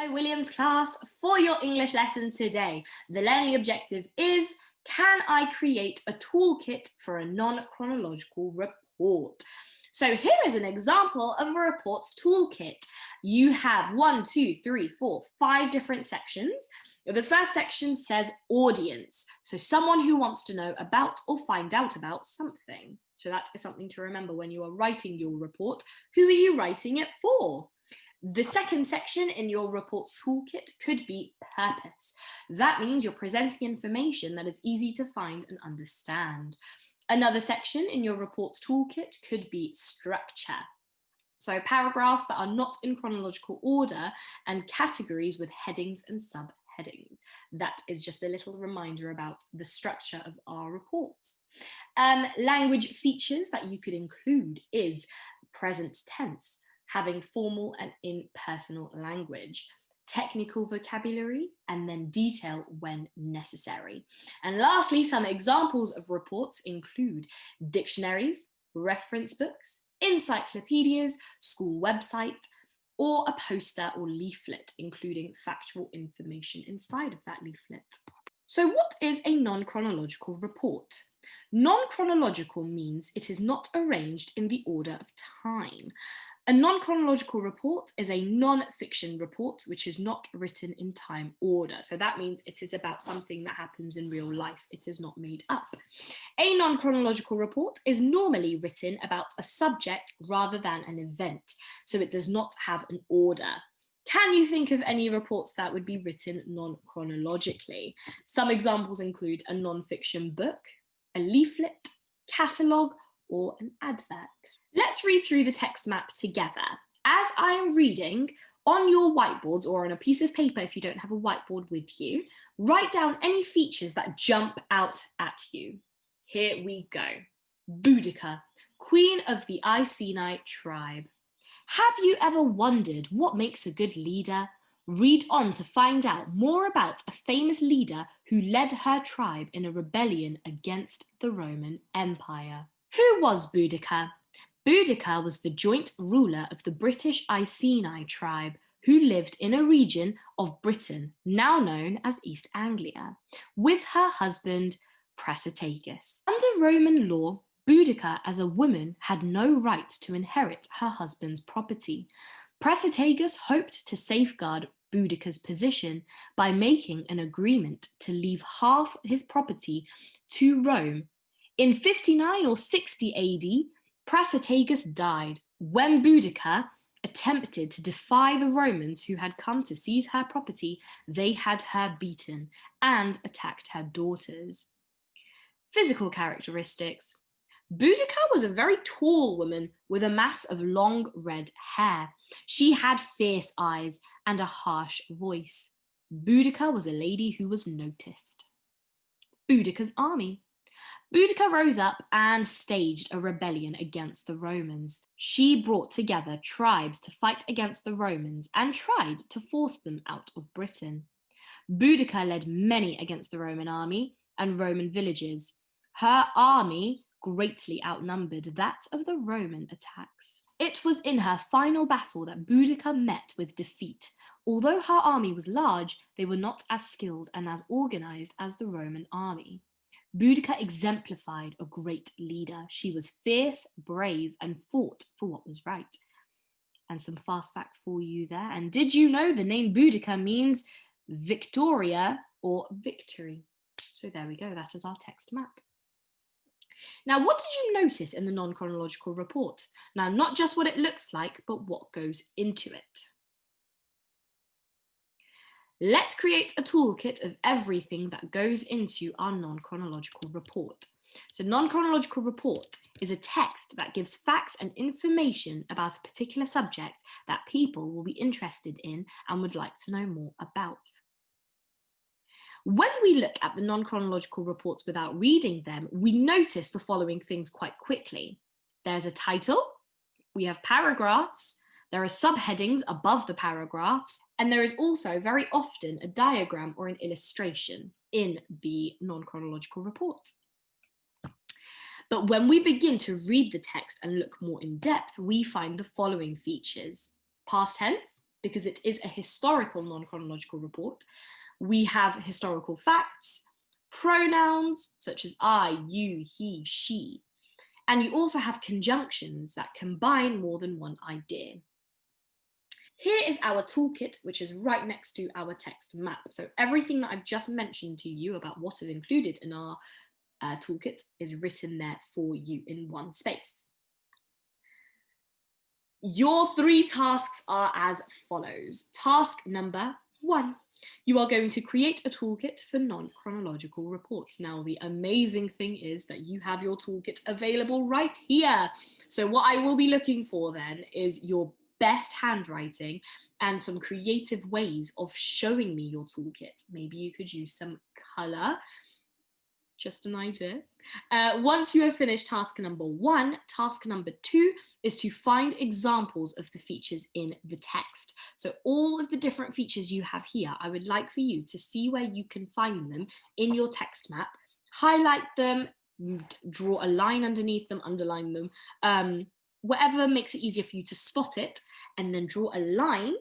Hello Williams class, for your English lesson today, the learning objective is, can I create a toolkit for a non-chronological report? So here is an example of a report's toolkit. You have 5 different sections. The first section says audience, so someone who wants to know about or find out about something. So that is something to remember when you are writing your report. Who are you writing it for? The second section in your report's toolkit could be purpose. That means you're presenting information that is easy to find and understand. Another section in your report's toolkit could be structure. So paragraphs that are not in chronological order and categories with headings and subheadings. That is just a little reminder about the structure of our reports. Language features that you could include is present tense, having formal and impersonal language, technical vocabulary, and then detail when necessary. And lastly, some examples of reports include dictionaries, reference books, encyclopedias, school website, or a poster or leaflet, including factual information inside of that leaflet. So what is a non-chronological report? Non-chronological means it is not arranged in the order of time. A non-chronological report is a non-fiction report which is not written in time order. So that means it is about something that happens in real life. It is not made up. A non-chronological report is normally written about a subject rather than an event. So it does not have an order. Can you think of any reports that would be written non-chronologically? Some examples include a non-fiction book, a leaflet, catalogue, or an advert. Let's read through the text map together. As I am reading, on your whiteboards or on a piece of paper if you don't have a whiteboard with you, write down any features that jump out at you. Here we go. Boudica, queen of the Iceni tribe. Have you ever wondered what makes a good leader? Read on to find out more about a famous leader who led her tribe in a rebellion against the Roman Empire. Who was Boudica? Boudica was the joint ruler of the British Iceni tribe who lived in a region of Britain, now known as East Anglia, with her husband Prasutagus. Under Roman law, Boudica as a woman had no right to inherit her husband's property. Prasutagus hoped to safeguard Boudica's position by making an agreement to leave half his property to Rome. In 59 or 60 AD, Prasutagus died. When Boudica attempted to defy the Romans who had come to seize her property, they had her beaten and attacked her daughters. Physical characteristics. Boudica was a very tall woman with a mass of long red hair. She had fierce eyes and a harsh voice. Boudica was a lady who was noticed. Boudica's army. Boudica rose up and staged a rebellion against the Romans. She brought together tribes to fight against the Romans and tried to force them out of Britain. Boudica led many against the Roman army and Roman villages. Her army greatly outnumbered that of the Roman attacks. It was in her final battle that Boudica met with defeat. Although her army was large, they were not as skilled and as organized as the Roman army. Boudica exemplified a great leader. She was fierce, brave, and fought for what was right. And some fast facts for you there. And did you know the name Boudica means Victoria or victory? So there we go, that is our text map. Now, what did you notice in the non-chronological report? Now, not just what it looks like, but what goes into it. Let's create a toolkit of everything that goes into our non-chronological report. So non-chronological report is a text that gives facts and information about a particular subject that people will be interested in and would like to know more about. When we look at the non-chronological reports without reading them, we notice the following things quite quickly. There's a title, we have paragraphs, there are subheadings above the paragraphs, and there is also very often a diagram or an illustration in the non-chronological report. But when we begin to read the text and look more in depth, we find the following features: past tense, because it is a historical non-chronological report. We have historical facts, pronouns such as I, you, he, she, and you also have conjunctions that combine more than one idea. Here is our toolkit, which is right next to our text map. So everything that I've just mentioned to you about what is included in our toolkit is written there for you in one space. Your 3 tasks are as follows. Task number 1. You are going to create a toolkit for non-chronological reports. Now, the amazing thing is that you have your toolkit available right here. So what I will be looking for then is your best handwriting and some creative ways of showing me your toolkit. Maybe you could use some color. Just an idea. Once you have finished task number 1, task number 2 is to find examples of the features in the text. So all of the different features you have here, I would like for you to see where you can find them in your text map, highlight them, draw a line underneath them, underline them, whatever makes it easier for you to spot it, and then draw a line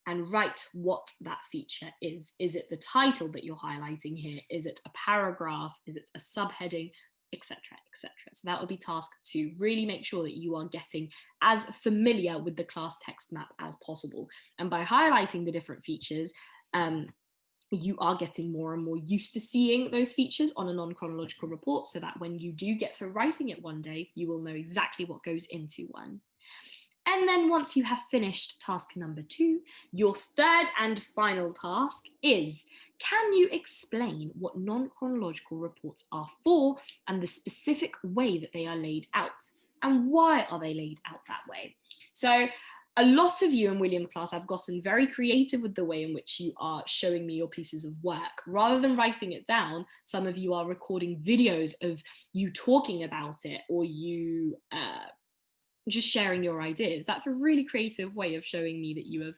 and write what that feature is. Is it the title that you're highlighting here? Is it a paragraph? Is it a subheading? Etc, etc. So that will be task 2. Really make sure that you are getting as familiar with the class text map as possible. And by highlighting the different features, you are getting more and more used to seeing those features on a non-chronological report, so that when you do get to writing it one day, you will know exactly what goes into one. And then once you have finished task number 2, your third and final task is, can you explain what non-chronological reports are for and the specific way that they are laid out? And why are they laid out that way? So a lot of you in William's class have gotten very creative with the way in which you are showing me your pieces of work. Rather than writing it down, some of you are recording videos of you talking about it, or you just sharing your ideas. That's a really creative way of showing me that you have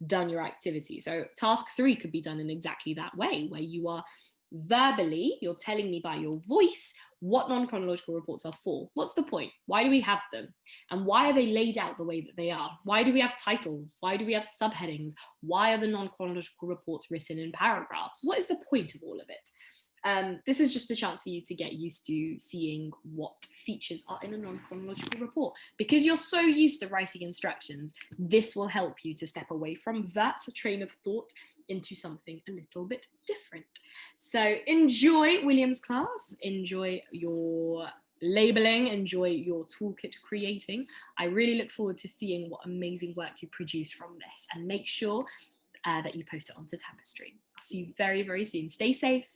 done your activity. So task 3 could be done in exactly that way, where you are verbally, you're telling me by your voice what non-chronological reports are for. What's the point? Why do we have them? And why are they laid out the way that they are? Why do we have titles? Why do we have subheadings? Why are the non-chronological reports written in paragraphs? What is the point of all of it? This is just a chance for you to get used to seeing what features are in a non-chronological report. Because you're so used to writing instructions, this will help you to step away from that train of thought into something a little bit different. So enjoy William's class, enjoy your labeling, enjoy your toolkit creating. I really look forward to seeing what amazing work you produce from this, and make sure that you post it onto Tapestry. I'll see you very, very soon. Stay safe.